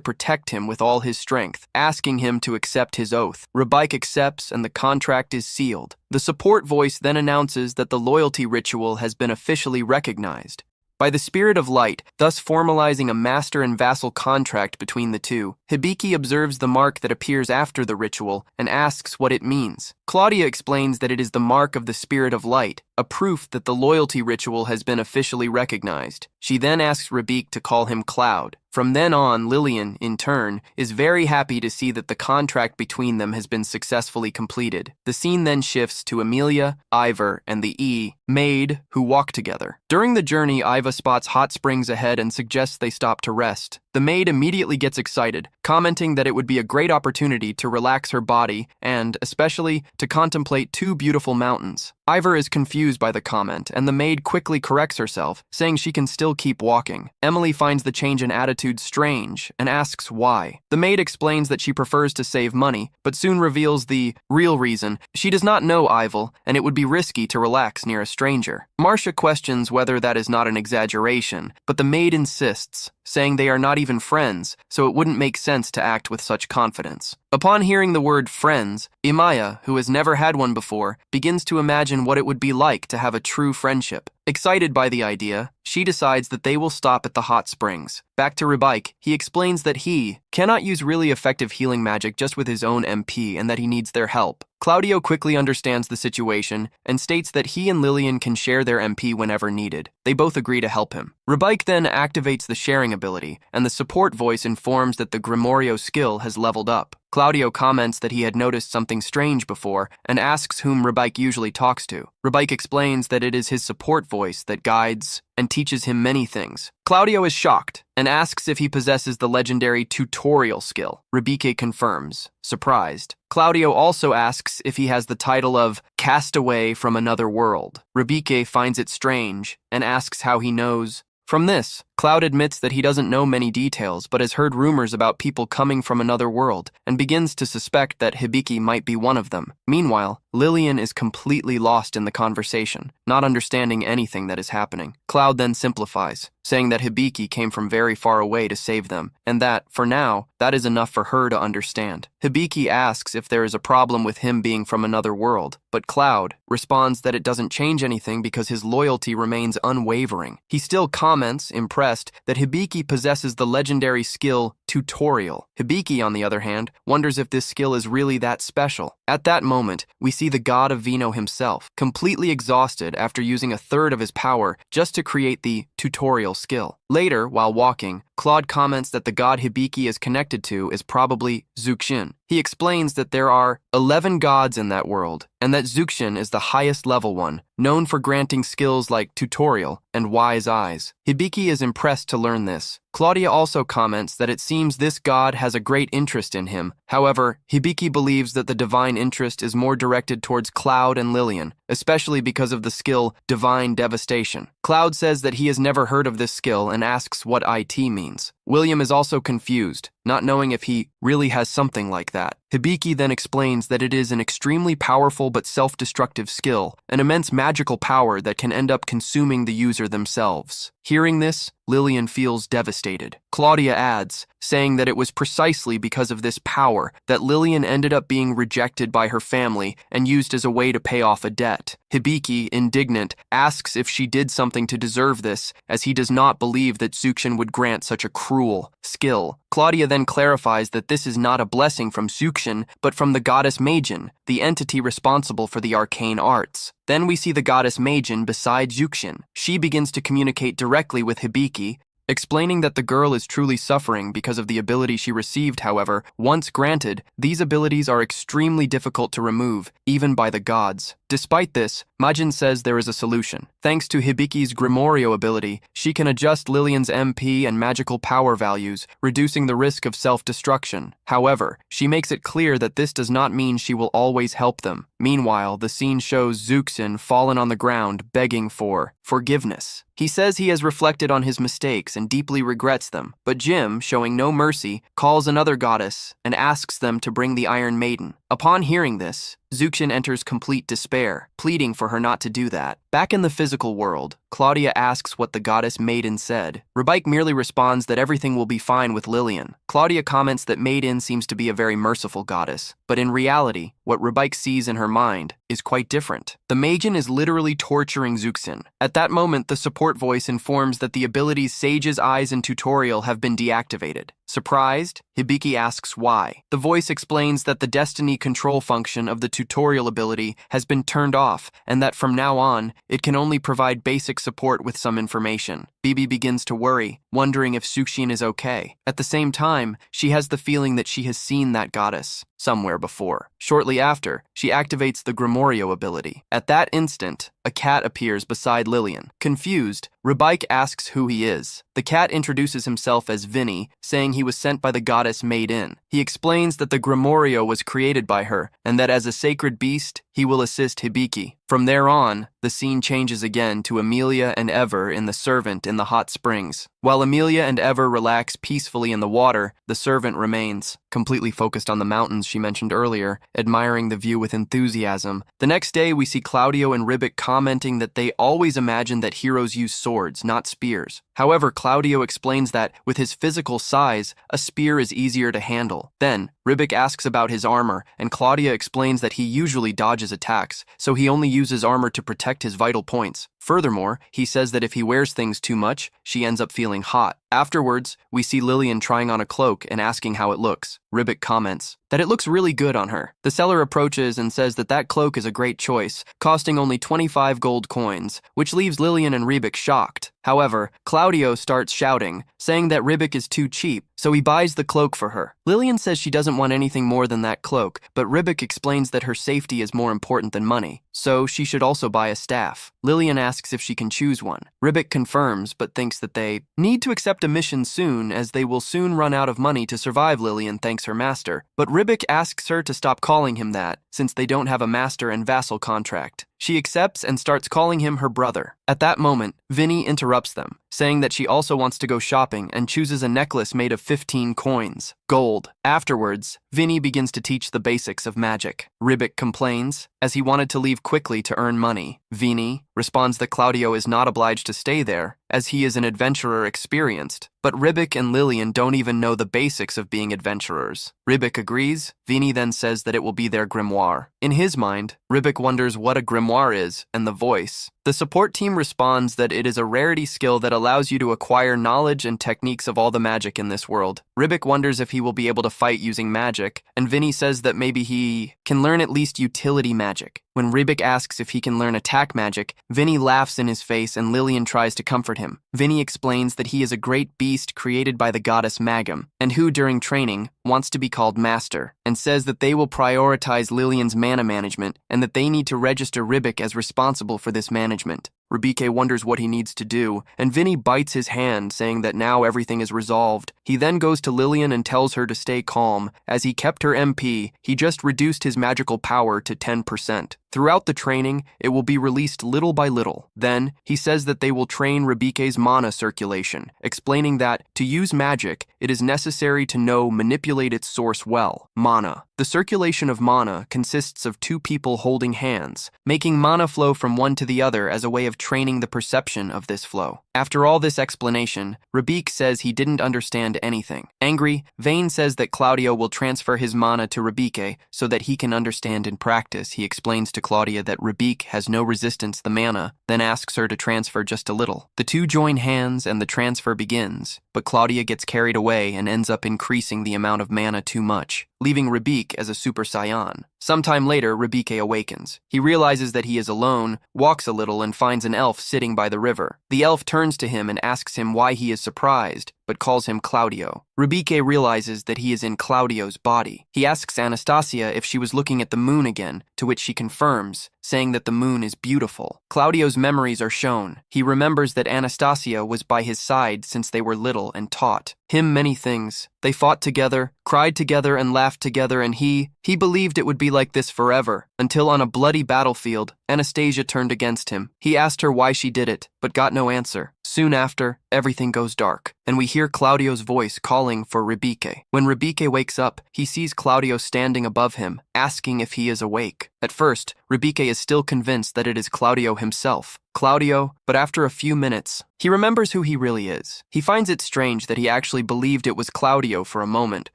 A: protect him with all his strength, asking him to accept his oath. Hibiki accepts and the contract is sealed. The support voice then announces that the loyalty ritual has been officially recognized by the Spirit of Light, thus formalizing a master and vassal contract between the two. Hibiki observes the mark that appears after the ritual and asks what it means. Claudia explains that it is the mark of the Spirit of Light, a proof that the loyalty ritual has been officially recognized. She then asks Hibiki to call him Cloud. From then on, Lillian, in turn, is very happy to see that the contract between them has been successfully completed. The scene then shifts to Amelia, Ivor, and the maid who walk together. During the journey, Iva spots hot springs ahead and suggests they stop to rest. The maid immediately gets excited, commenting that it would be a great opportunity to relax her body and, especially, to contemplate two beautiful mountains. Ivor is confused by the comment, and the maid quickly corrects herself, saying she can still keep walking. Emily finds the change in attitude strange and asks why. The maid explains that she prefers to save money, but soon reveals the real reason. She does not know Ivor, and it would be risky to relax near a stranger. Marcia questions whether that is not an exaggeration, but the maid insists, saying they are not even friends, so it wouldn't make sense to act with such confidence. Upon hearing the word friends, Imaya, who has never had one before, begins to imagine what it would be like to have a true friendship. Excited by the idea, she decides that they will stop at the hot springs. Back to Ribike, he explains that he cannot use really effective healing magic just with his own MP and that he needs their help. Claudio quickly understands the situation and states that he and Lillian can share their MP whenever needed. They both agree to help him. Ribike then activates the sharing ability, and the support voice informs that the Grimorio skill has leveled up. Claudio comments that he had noticed something strange before and asks whom Ribike usually talks to. Ribike explains that it is his support voice that guides and teaches him many things. Claudio is shocked and asks if he possesses the legendary tutorial skill. Ribike confirms, surprised. Claudio also asks if he has the title of Castaway from Another World. Ribike finds it strange and asks how he knows. From this, Cloud admits that he doesn't know many details but has heard rumors about people coming from another world and begins to suspect that Hibiki might be one of them. Meanwhile, Lillian is completely lost in the conversation, not understanding anything that is happening. Cloud then simplifies, saying that Hibiki came from very far away to save them, and that, for now, that is enough for her to understand. Hibiki asks if there is a problem with him being from another world, but Cloud responds that it doesn't change anything because his loyalty remains unwavering. He still comments, impressed, that Hibiki possesses the legendary skill Tutorial. Hibiki, on the other hand, wonders if this skill is really that special. At that moment, we see the god of Vino himself, completely exhausted after using a third of his power just to create the tutorial skill. Later, while walking, Claude comments that the god Hibiki is connected to is probably Zuxin. He explains that there are 11 gods in that world, and that Zuxin is the highest level one, known for granting skills like Tutorial and Wise Eyes. Hibiki is impressed to learn this. Claudia also comments that it seems this god has a great interest in him. However, Hibiki believes that the divine interest is more directed towards Cloud and Lillian, especially because of the skill Divine Devastation. Cloud says that he has never heard of this skill and asks what IT means. William is also confused, not knowing if he really has something like that. Hibiki then explains that it is an extremely powerful but self-destructive skill, an immense magical power that can end up consuming the user themselves. Hearing this, Lillian feels devastated. Claudia adds, saying that it was precisely because of this power that Lillian ended up being rejected by her family and used as a way to pay off a debt. Hibiki, indignant, asks if she did something to deserve this, as he does not believe that Zuxin would grant such a cruel skill. Claudia then clarifies that this is not a blessing from Zuxin, but from the goddess Majin, the entity responsible for the arcane arts. Then we see the goddess Majin beside Zuxin. She begins to communicate directly with Hibiki, explaining that the girl is truly suffering because of the ability she received. However, once granted, these abilities are extremely difficult to remove, even by the gods. Despite this, Majin says there is a solution. Thanks to Hibiki's Grimorio ability, she can adjust Lillian's MP and magical power values, reducing the risk of self-destruction. However, she makes it clear that this does not mean she will always help them. Meanwhile, the scene shows Zuxin fallen on the ground, begging for forgiveness. He says he has reflected on his mistakes and deeply regrets them, but Jim, showing no mercy, calls another goddess and asks them to bring the Iron Maiden. Upon hearing this, Zuxin enters complete despair, pleading for her not to do that. Back in the physical world, Claudia asks what the goddess Maiden said. Ribike merely responds that everything will be fine with Lillian. Claudia comments that Maiden seems to be a very merciful goddess, but in reality, what Ribike sees in her mind is quite different. The Majin is literally torturing Zuxin. At that moment, the support voice informs that the abilities Sage's Eyes and Tutorial have been deactivated. Surprised, Hibiki asks why. The voice explains that the destiny control function of the tutorial ability has been turned off and that from now on, it can only provide basic support with some information. Bibi begins to worry, wondering if Zuxin is okay. At the same time, she has the feeling that she has seen that goddess somewhere before. Shortly after, she activates the Grimorio ability. At that instant, a cat appears beside Lillian. Confused, Rebike asks who he is. The cat introduces himself as Vinny, saying he was sent by the goddess Maid-In. He explains that the Grimorio was created by her, and that as a sacred beast, he will assist Hibiki. From there on, the scene changes again to Amelia and Ever in the servant in the hot springs. While Amelia and Ever relax peacefully in the water, the servant remains, completely focused on the mountains she mentioned earlier, admiring the view with enthusiasm. The next day, we see Claudio and Ribic commenting that they always imagine that heroes use swords, not spears. However, Claudio explains that, with his physical size, a spear is easier to handle. Then, Ribic asks about his armor, and Claudia explains that he usually dodges attacks, so he only uses armor to protect his vital points. Furthermore, he says that if he wears things too much, she ends up feeling hot. Afterwards, we see Lillian trying on a cloak and asking how it looks. Ribic comments that it looks really good on her. The seller approaches and says that that cloak is a great choice, costing only 25 gold coins, which leaves Lillian and Ribic shocked. However, Claudio starts shouting, saying that Ribic is too cheap, so he buys the cloak for her. Lillian says she doesn't want anything more than that cloak, but Ribic explains that her safety is more important than money, so she should also buy a staff. Lillian asks if she can choose one. Ribic confirms, but thinks that they need to accept a mission soon, as they will soon run out of money to survive. Lillian thanks her master, but Ribic asks her to stop calling him that, since they don't have a master and vassal contract. She accepts and starts calling him her brother. At that moment, Vinny interrupts them, saying that she also wants to go shopping and chooses a necklace made of 15 coins, gold. Afterwards, Vinny begins to teach the basics of magic. Ribic complains, as he wanted to leave quickly to earn money. Vinny responds that Claudio is not obliged to stay there, as he is an adventurer experienced. But Ribic and Lillian don't even know the basics of being adventurers. Ribic agrees. Vinny then says that it will be their grimoire. In his mind, Ribic wonders what a grimoire is, and the voice. The support team responds that it is a rarity skill that allows you to acquire knowledge and techniques of all the magic in this world. Ribic wonders if he will be able to fight using magic, and Vinny says that maybe he can learn at least utility magic. When Ribic asks if he can learn attack magic, Vinny laughs in his face and Lillian tries to comfort him. Vinny explains that he is a great beast created by the goddess Magam, and who, during training, wants to be called master, and says that they will prioritize Lillian's mana management and that they need to register Ribic as responsible for this management. Ribic wonders what he needs to do, and Vinny bites his hand, saying that now everything is resolved. He then goes to Lillian and tells her to stay calm. As he kept her MP, he just reduced his magical power to 10%. Throughout the training, it will be released little by little. Then, he says that they will train Ribike's mana circulation, explaining that, to use magic, it is necessary to manipulate its source well, mana. The circulation of mana consists of two people holding hands, making mana flow from one to the other as a way of training the perception of this flow. After all this explanation, Ribic says he didn't understand anything. Angry, Vane says that Claudio will transfer his mana to Ribic so that he can understand in practice. He explains to Claudia that Ribic has no resistance to the mana, then asks her to transfer just a little. The two join hands and the transfer begins, but Claudia gets carried away and ends up increasing the amount of mana too much, leaving Ribic as a Super Saiyan. Sometime later, Ribic awakens. He realizes that he is alone, walks a little, and finds an elf sitting by the river. The elf turns to him and asks him why he is surprised, but calls him Claudio. Ribic realizes that he is in Claudio's body. He asks Anastasia if she was looking at the moon again, to which she confirms, saying that the moon is beautiful. Claudio's memories are shown. He remembers that Anastasia was by his side since they were little and taught him many things. They fought together, cried together, and laughed together, and he believed it would be like this forever, until on a bloody battlefield, Anastasia turned against him. He asked her why she did it, but got no answer. Soon after, everything goes dark, and we hear Claudio's voice calling for Ribic. When Ribic wakes up, he sees Claudio standing above him, asking if he is awake. At first, Ribic is still convinced that it is Claudio himself. But after a few minutes, he remembers who he really is. He finds it strange that he actually believed it was Claudio for a moment,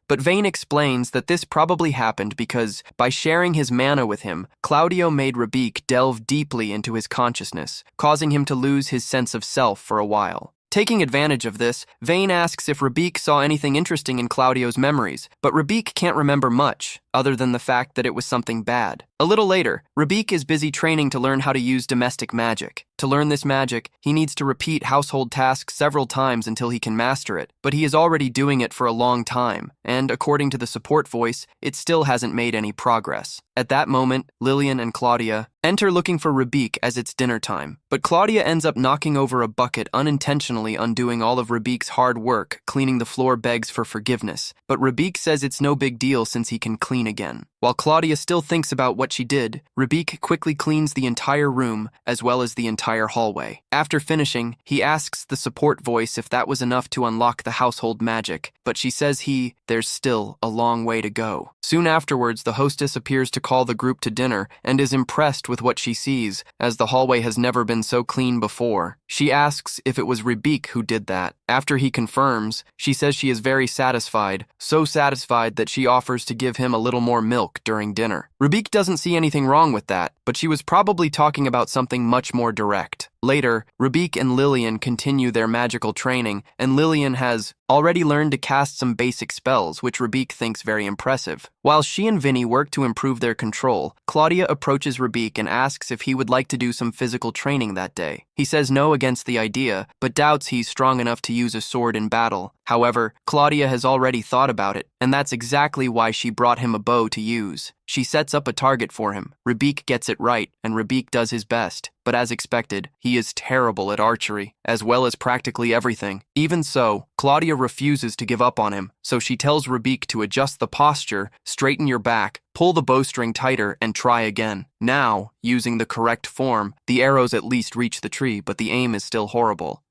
A: but Vane explains that this probably happened because, by sharing his mana with him, Claudio made Ribic delve deeply into his consciousness, causing him to lose his sense of self for a while. Taking advantage of this, Vane asks if Ribic saw anything interesting in Claudio's memories, but Ribic can't remember much, other than the fact that it was something bad. A little later, Rabik is busy training to learn how to use domestic magic. To learn this magic, he needs to repeat household tasks several times until he can master it, but he is already doing it for a long time, and according to the support voice, it still hasn't made any progress. At that moment, Lillian and Claudia enter looking for Rabik as it's dinner time, but Claudia ends up knocking over a bucket, unintentionally undoing all of Rabik's hard work. Cleaning the floor begs for forgiveness, but Rabik says it's no big deal since he can clean again. While Claudia still thinks about what she did, Rabik quickly cleans the entire room as well as the entire hallway. After finishing, he asks the support voice if that was enough to unlock the household magic, but she says there's still a long way to go. Soon afterwards, the hostess appears to call the group to dinner and is impressed with what she sees, as the hallway has never been so clean before. She asks if it was Rabik who did that. After he confirms, she says she is very satisfied, so satisfied that she offers to give him a little more milk during dinner. Rabik doesn't see anything wrong with that, but she was probably talking about something much more direct. Later, Rabik and Lillian continue their magical training, and Lillian has already learned to cast some basic spells, which Rabik thinks very impressive. While she and Vinny work to improve their control, Claudia approaches Rabik and asks if he would like to do some physical training that day. He says no against the idea, but doubts he's strong enough to use a sword in battle. However, Claudia has already thought about it, and that's exactly why she brought him a bow to use. She sets up a target for him. Rabik gets it right, and Rabik does his best. But as expected, he is terrible at archery, as well as practically everything. Even so, Claudia refuses to give up on him, so she tells Rabik to adjust the posture, straighten your back, pull the bowstring tighter, and try again. Now, using the correct form, the arrows at least reach the tree, but the aim is still horrible.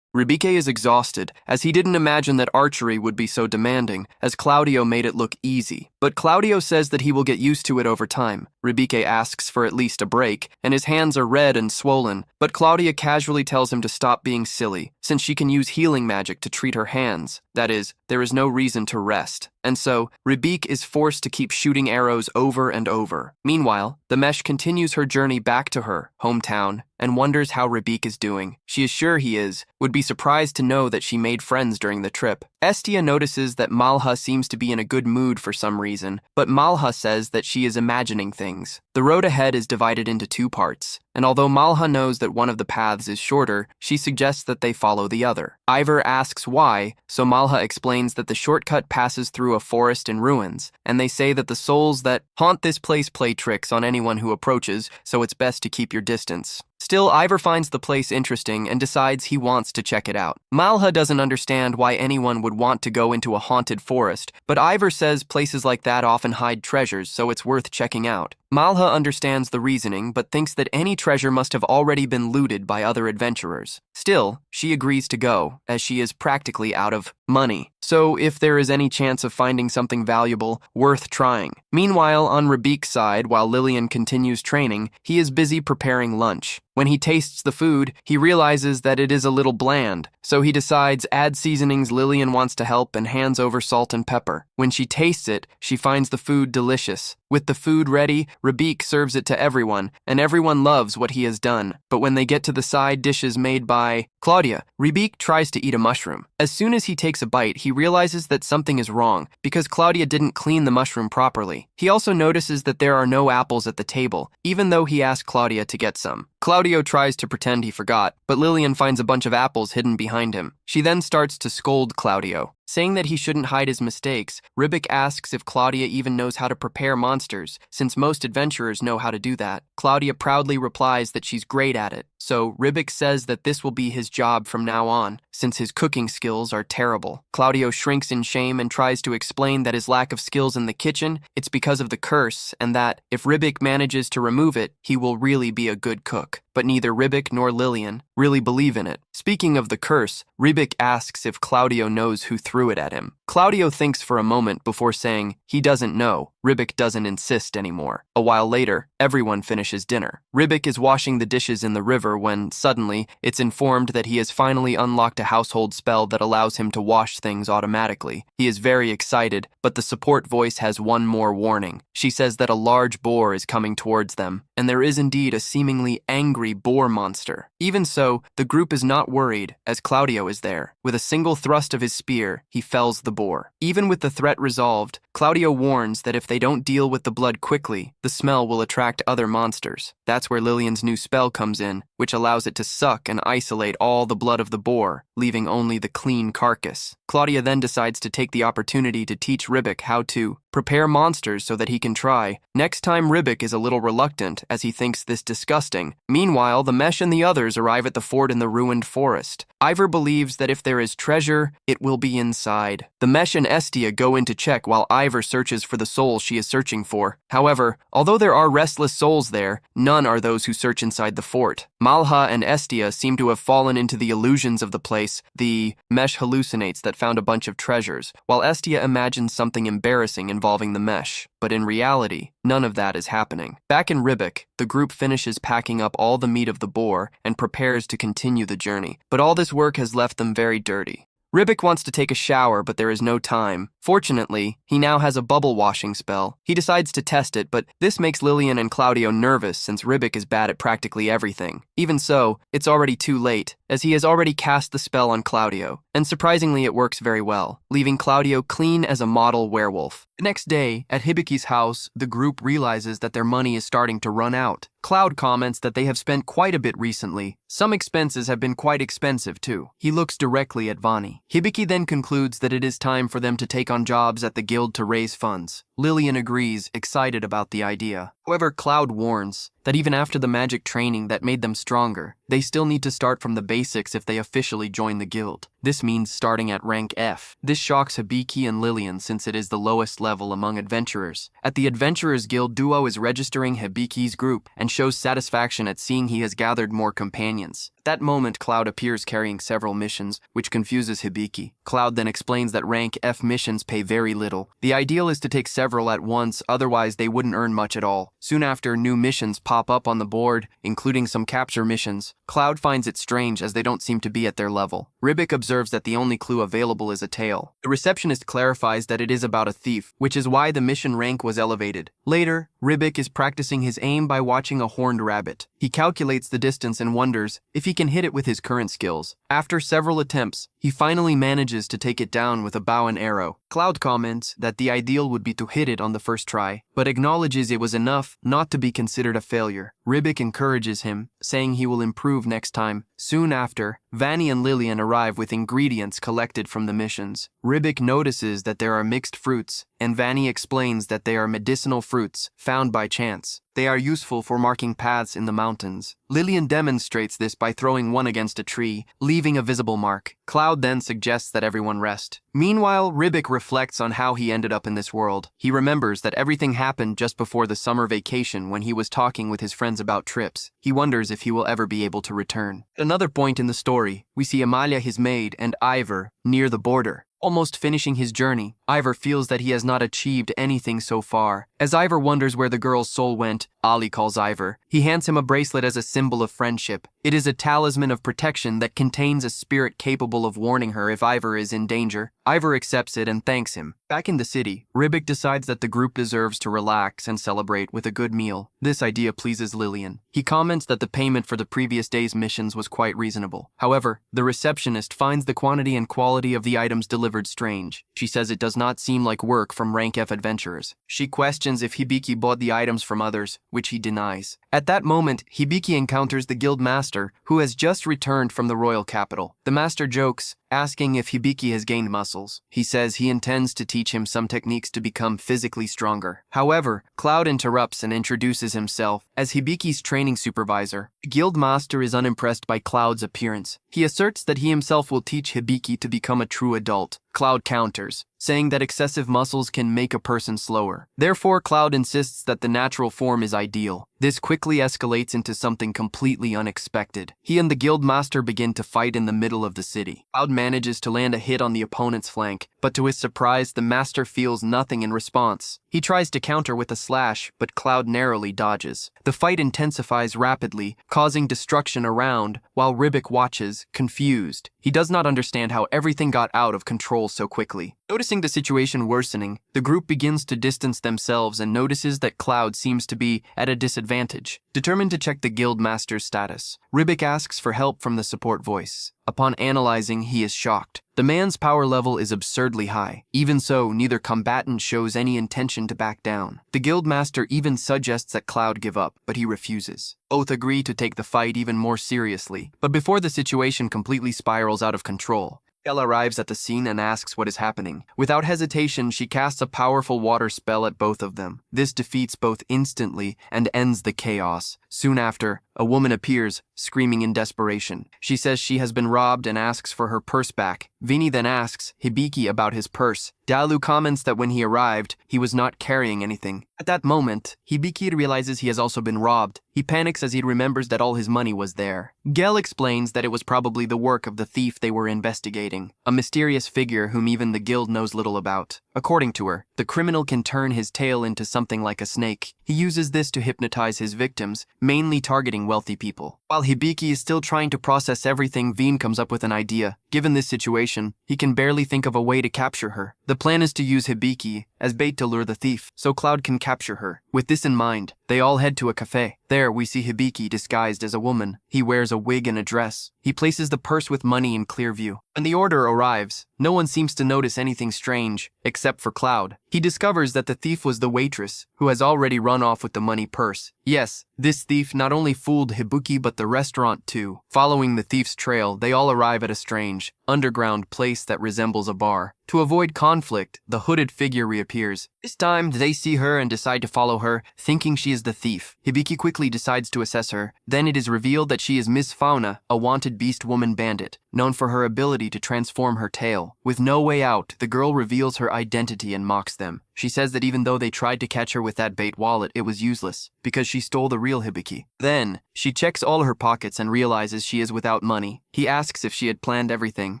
A: Rabik is exhausted, as he didn't imagine that archery would be so demanding, as Claudio made it look easy. But Claudio says that he will get used to it over time. Rabik asks for at least a break, and his hands are red and swollen, but Claudia casually tells him to stop being silly, since she can use healing magic to treat her hands. That is, there is no reason to rest. And so, Rabik is forced to keep shooting arrows over and over. Meanwhile, the mesh continues her journey back to her hometown and wonders how Rabik is doing. She is sure he would be surprised to know that she made friends during the trip. Estia notices that Malha seems to be in a good mood for some reason, but Malha says that she is imagining things. The road ahead is divided into two parts, and although Malha knows that one of the paths is shorter, she suggests that they follow the other. Ivor asks why, so Malha explains that the shortcut passes through a forest in ruins, and they say that the souls that haunt this place play tricks on anyone who approaches, so it's best to keep your distance. Still, Ivor finds the place interesting and decides he wants to check it out. Malha doesn't understand why anyone would want to go into a haunted forest, but Ivor says places like that often hide treasures, so it's worth checking out. Malha understands the reasoning, but thinks that any treasure must have already been looted by other adventurers. Still, she agrees to go, as she is practically out of money. So if there is any chance of finding something valuable, worth trying. Meanwhile, on Rabik's side, while Lillian continues training, he is busy preparing lunch. When he tastes the food, he realizes that it is a little bland, so he decides add seasonings. Lillian wants to help and hands over salt and pepper. When she tastes it, she finds the food delicious. With the food ready, Rabik serves it to everyone, and everyone loves what he has done. But when they get to the side dishes made by Claudia, Rabik tries to eat a mushroom. As soon as he takes a bite, he realizes that something is wrong, because Claudia didn't clean the mushroom properly. He also notices that there are no apples at the table, even though he asked Claudia to get some. Claudio tries to pretend he forgot, but Lillian finds a bunch of apples hidden behind him. She then starts to scold Claudio. Saying that he shouldn't hide his mistakes, Rabik asks if Claudia even knows how to prepare monsters, since most adventurers know how to do that. Claudia proudly replies that she's great at it, so Rabik says that this will be his job from now on, since his cooking skills are terrible. Claudio shrinks in shame and tries to explain that his lack of skills in the kitchen, it's because of the curse, and that if Rabik manages to remove it, he will really be a good cook. But neither Rabik nor Lillian really believe in it. Speaking of the curse, Rabik asks if Claudio knows who threw it at him. Claudio thinks for a moment before saying he doesn't know. Rabik doesn't insist anymore. A while later, everyone finishes dinner. Rabik is washing the dishes in the river when, suddenly, it's informed that he has finally unlocked a household spell that allows him to wash things automatically. He is very excited, but the support voice has one more warning. She says that a large boar is coming towards them, and there is indeed a seemingly angry boar monster. Even so, so, the group is not worried, as Claudio is there. With a single thrust of his spear, he fells the boar. Even with the threat resolved, Claudio warns that if they don't deal with the blood quickly, the smell will attract other monsters. That's where Lillian's new spell comes in, which allows it to suck and isolate all the blood of the boar, leaving only the clean carcass. Claudia then decides to take the opportunity to teach Ribic how to prepare monsters so that he can try. Next time, Ribic is a little reluctant, as he thinks this disgusting. Meanwhile, the Mesh and the others arrive at the fort in the ruined forest. Ivor believes that if there is treasure, it will be inside. The Mesh and Estia go in to check while Ivor searches for the soul she is searching for. However, although there are restless souls there, none are those who search inside the fort. Malha and Estia seem to have fallen into the illusions of the place. The Mesh hallucinates that found a bunch of treasures, while Estia imagines something embarrassing involving the Mesh. But in reality, none of that is happening. Back in Ribic, the group finishes packing up all the meat of the boar and prepares to continue the journey. But all this work has left them very dirty. Ribic wants to take a shower, but there is no time. Fortunately, he now has a bubble washing spell. He decides to test it, but this makes Lillian and Claudio nervous since Ribic is bad at practically everything. Even so, it's already too late, as he has already cast the spell on Claudio, and surprisingly it works very well, leaving Claudio clean as a model werewolf. The next day, at Hibiki's house, the group realizes that their money is starting to run out. Cloud comments that they have spent quite a bit recently. Some expenses have been quite expensive too. He looks directly at Vani. Hibiki then concludes that it is time for them to take on jobs at the guild to raise funds. Lillian agrees, excited about the idea. However, Cloud warns that even after the magic training that made them stronger, they still need to start from the basics if they officially join the guild. This means starting at rank F. This shocks Hibiki and Lillian since it is the lowest level among adventurers. At the Adventurers Guild, Duo is registering Hibiki's group and shows satisfaction at seeing he has gathered more companions. At that moment, Cloud appears carrying several missions, which confuses Hibiki. Cloud then explains that rank F missions pay very little. The ideal is to take several at once, otherwise they wouldn't earn much at all. Soon after, new missions pop up on the board, including some capture missions. Cloud finds it strange as they don't seem to be at their level. Ribic observes that the only clue available is a tail. The receptionist clarifies that it is about a thief, which is why the mission rank was elevated. Later, Ribic is practicing his aim by watching a horned rabbit. He calculates the distance and wonders if he can hit it with his current skills. After several attempts, he finally manages to take it down with a bow and arrow. Cloud comments that the ideal would be to hit it on the first try, but acknowledges it was enough not to be considered a failure. Ribic encourages him, saying he will improve next time. Soon after, Vani and Lillian arrive with ingredients collected from the missions. Ribic notices that there are mixed fruits, and Vani explains that they are medicinal fruits found by chance. They are useful for marking paths in the mountains. Lillian demonstrates this by throwing one against a tree, leaving a visible mark. Cloud then suggests that everyone rest. Meanwhile, Ribic reflects on how he ended up in this world. He remembers that everything happened just before the summer vacation when he was talking with his friends about trips. He wonders if he will ever be able to return. At another point in the story, we see Amalia, his maid, and Ivor near the border. Almost finishing his journey, Ivor feels that he has not achieved anything so far. As Ivor wonders where the girl's soul went, Ali calls Ivor. He hands him a bracelet as a symbol of friendship. It is a talisman of protection that contains a spirit capable of warning her if Ivor is in danger. Ivor accepts it and thanks him. Back in the city, Ribic decides that the group deserves to relax and celebrate with a good meal. This idea pleases Lillian. He comments that the payment for the previous day's missions was quite reasonable. However, the receptionist finds the quantity and quality of the items delivered strange. She says it does not seem like work from rank F adventurers. She questions if Hibiki bought the items from others, which he denies. At that moment, Hibiki encounters the guild master, who has just returned from the royal capital. The master jokes, asking if Hibiki has gained muscles. He says he intends to teach him some techniques to become physically stronger. However, Cloud interrupts and introduces himself as Hibiki's training supervisor. The guild master is unimpressed by Cloud's appearance. He asserts that he himself will teach Hibiki to become a true adult. Cloud counters, saying that excessive muscles can make a person slower. Therefore, Cloud insists that the natural form is ideal. This quickly escalates into something completely unexpected. He and the guild master begin to fight in the middle of the city. Cloud manages to land a hit on the opponent's flank, but to his surprise, the master feels nothing in response. He tries to counter with a slash, but Cloud narrowly dodges. The fight intensifies rapidly, causing destruction around, while Ribic watches, confused. He does not understand how everything got out of control so quickly. Noticing the situation worsening, the group begins to distance themselves and notices that Cloud seems to be at a disadvantage. Determined to check the guild master's status, Ribic asks for help from the support voice. Upon analyzing, he is shocked. The man's power level is absurdly high. Even so, neither combatant shows any intention to back down. The guild master even suggests that Cloud give up, but he refuses. Both agree to take the fight even more seriously, but before the situation completely spirals out of control, Elle arrives at the scene and asks what is happening. Without hesitation, she casts a powerful water spell at both of them. This defeats both instantly and ends the chaos. Soon after, a woman appears, screaming in desperation. She says she has been robbed and asks for her purse back. Vinny then asks Hibiki about his purse. Dalu comments that when he arrived, he was not carrying anything. At that moment, Hibiki realizes he has also been robbed. He panics as he remembers that all his money was there. Gel explains that it was probably the work of the thief they were investigating, a mysterious figure whom even the guild knows little about. According to her, the criminal can turn his tail into something like a snake. He uses this to hypnotize his victims, mainly targeting wealthy people. While Hibiki is still trying to process everything, Veen comes up with an idea. Given this situation, he can barely think of a way to capture her. The plan is to use Hibiki as bait to lure the thief, so Cloud can capture her. With this in mind, they all head to a cafe. There, we see Hibiki disguised as a woman. He wears a wig and a dress. He places the purse with money in clear view. When the order arrives, no one seems to notice anything strange, except for Cloud. He discovers that the thief was the waitress, who has already run off with the money purse. Yes, this thief not only fooled Hibiki but the restaurant too. Following the thief's trail, they all arrive at a strange, underground place that resembles a bar. To avoid conflict, the hooded figure reappears. This time, they see her and decide to follow her, thinking she is the thief. Hibiki quickly decides to assess her. Then it is revealed that she is Miss Fauna, a wanted beast woman bandit, known for her ability to transform her tail. With no way out, the girl reveals her identity and mocks them. She says that even though they tried to catch her with that bait wallet, it was useless, because she stole the real Hibiki. Then, she checks all her pockets and realizes she is without money. He asks if she had planned everything.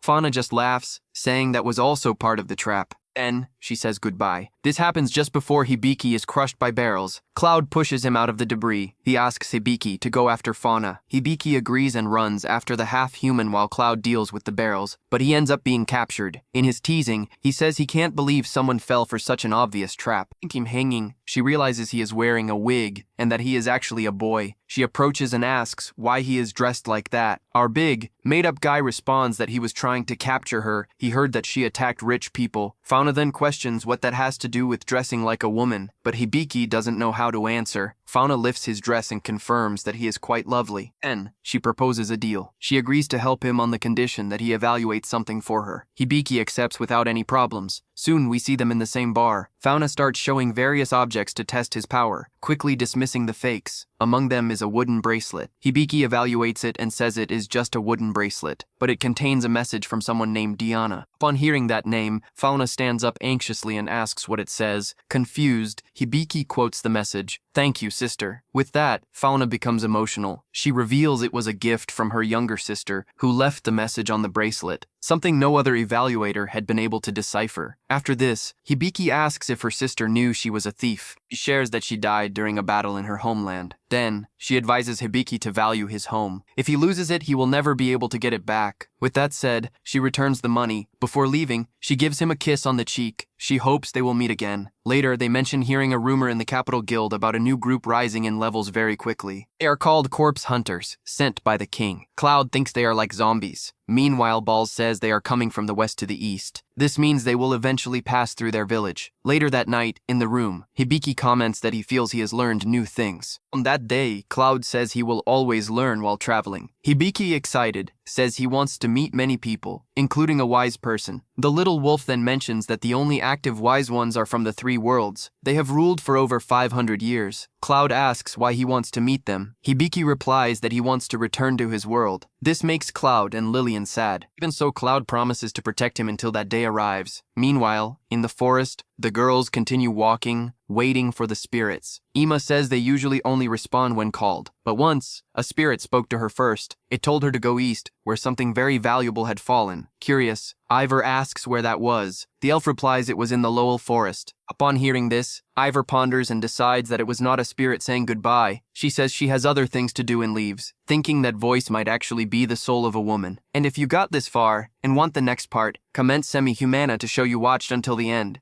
A: Fauna just laughs, saying that was also part of the trap. Then, she says goodbye. This happens just before Hibiki is crushed by barrels. Cloud pushes him out of the debris. He asks Hibiki to go after Fauna. Hibiki agrees and runs after the half-human while Cloud deals with the barrels, but he ends up being captured. In his teasing, he says he can't believe someone fell for such an obvious trap. Thinking him hanging, she realizes he is wearing a wig and that he is actually a boy. She approaches and asks why he is dressed like that. Our big, made-up guy responds that he was trying to capture her. He heard that she attacked rich people. Fauna then questions what that has to do with dressing like a woman, but Hibiki doesn't know how to answer. Fauna lifts his dress and confirms that he is quite lovely. Then, she proposes a deal. She agrees to help him on the condition that he evaluates something for her. Hibiki accepts without any problems. Soon, we see them in the same bar. Fauna starts showing various objects to test his power, quickly dismissing the fakes. Among them is a wooden bracelet. Hibiki evaluates it and says it is just a wooden bracelet, but it contains a message from someone named Diana. Upon hearing that name, Fauna stands up anxiously and asks what it says. Confused, Hibiki quotes the message, "Thank you, sister." With that, Fauna becomes emotional. She reveals it was a gift from her younger sister, who left the message on the bracelet, something no other evaluator had been able to decipher. After this, Hibiki asks if her sister knew she was a thief. She shares that she died during a battle in her homeland. Then, she advises Hibiki to value his home. If he loses it, he will never be able to get it back. With that said, she returns the money. Before leaving, she gives him a kiss on the cheek. She hopes they will meet again. Later, they mention hearing a rumor in the Capital Guild about a new group rising in levels very quickly. They are called Corpse Hunters, sent by the king. Cloud thinks they are like zombies. Meanwhile, Balls says they are coming from the west to the east. This means they will eventually pass through their village. Later that night, in the room, Hibiki comments that he feels he has learned new things. On that day, Cloud says he will always learn while traveling. Hibiki, excited, says he wants to meet many people, including a wise person. The little wolf then mentions that the only active wise ones are from the three worlds. They have ruled for over 500 years. Cloud asks why he wants to meet them. Hibiki replies that he wants to return to his world. This makes Cloud and Lillian sad. Even so, Cloud promises to protect him until that day arrives. Meanwhile, in the forest, The girls continue walking, waiting for the spirits. Ima says they usually only respond when called, but once, a spirit spoke to her first. It told her to go east, where something very valuable had fallen. Curious, Ivor asks where that was. The elf replies it was in the Lowell forest. Upon hearing this, Ivor ponders and decides that it was not a spirit saying goodbye. She says she has other things to do and leaves, thinking that voice might actually be the soul of a woman. And if you got this far, and want the next part, comment Semi-Humana to show you watched until the end.